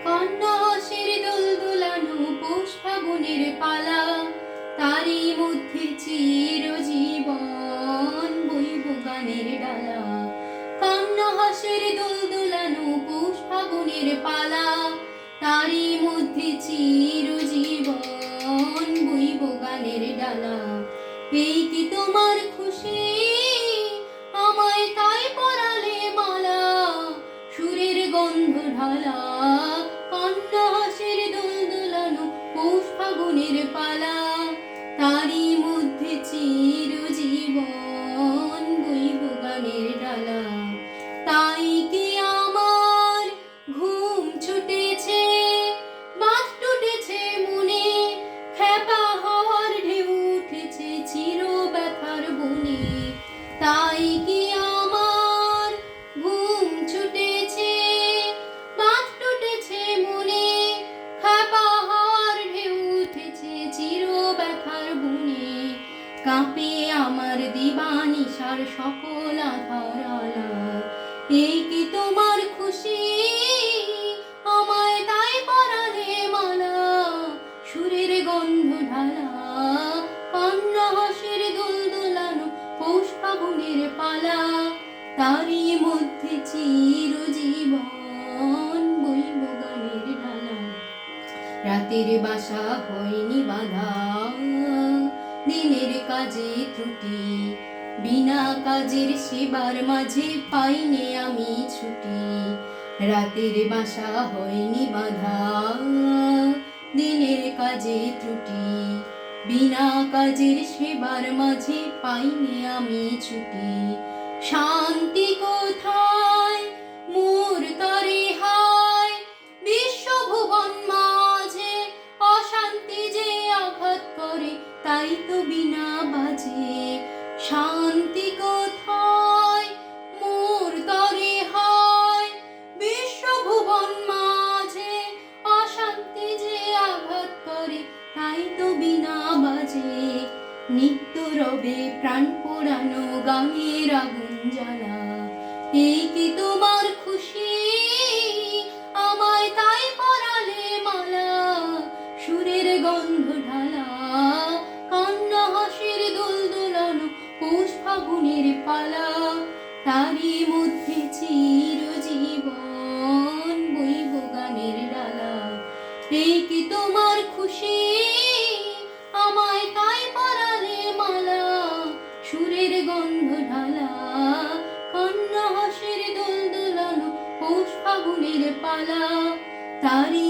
কন্যা হাসির দোল দোলানো পৌষ ফাগুনের পালা, তারই মধ্যে চিরজীবন বইব গানের ডালা। কন্যা হাসির দোল দোলানো পৌষ ফাগুনের পালা, তারই মধ্যে চিরজীবন বইব গানের ডালা। এই কি তোমার খুশি, আমায় তাই পরালে মালা, সুরের গন্ধ ঢালা। কন্যা হাসির দোল দোলানো পৌষ ফাগুনের পালা, তারই মধ্যে চিরজীবন বইব গানের ডালা। তাই কি আমার ঘুম ছুটেছে, বাঁধ টুটেছে মনে, খেপা হওয়ার ঢেউ উঠেছে চির ব্যথার বনে। তাই কি আমার ঘুম ছুটেছে, বাঁধ টুটেছে মনে, খেপা হওয়ার ঢেউ উঠেছে চির ব্যথার বনে। কাঁপে আমার দিবানিশার সকল আধার আলা। এই কি তোমার খুশি, আমায় তাই পরালে মালা, সুরের গন্ধ ঢালা। কন্যা হাসির দোল দোলানো পৌষ ফাগুনের পালা, তারই মধ্যে চিরজীবন বইব গানের ডালা। রাতের বাসা হয়নি বাঁধা, দিনের কাজে ত্রুটি, বিনা কাজের সেবার মাঝে পাইনে আমি ছুটি। রাতের বাসা হয়নি বাঁধা, দিনের কাজে ত্রুটি, বিনা কাজের সেবার মাঝে পাইনে আমি ছুটি। শান্তি কোথায় মোর তরে হায়, বিশ্বভুবন মাঝে অশান্তি যে আঘাত করে, তাই তো বিনা বাজে। শান্তি কোথায় মোর তরে হায়, বিশ্বভুবন মাঝে অশান্তি যে আঘাত করে, তাই তো বিনা বাজে। নিত্য রবে প্রাণ পোড়ানো গানের আগুন জ্বালা। এই কি তোমার খুশি, আমায় তাই পরালে মালা, সুরের গন্ধ ঢালা। কন্যা হাসির দোল দোলানো পৌষ ফাগুনের পালা, তারই মধ্যে চিরজীবন বইব গানের ডালা। এই কি তোমার খুশি, আমায় তাই পরালে মালা, সুরের গন্ধ ঢালা। কন্যা হাসির দোল দোলানো পৌষ ফাগুনের পালা, তারই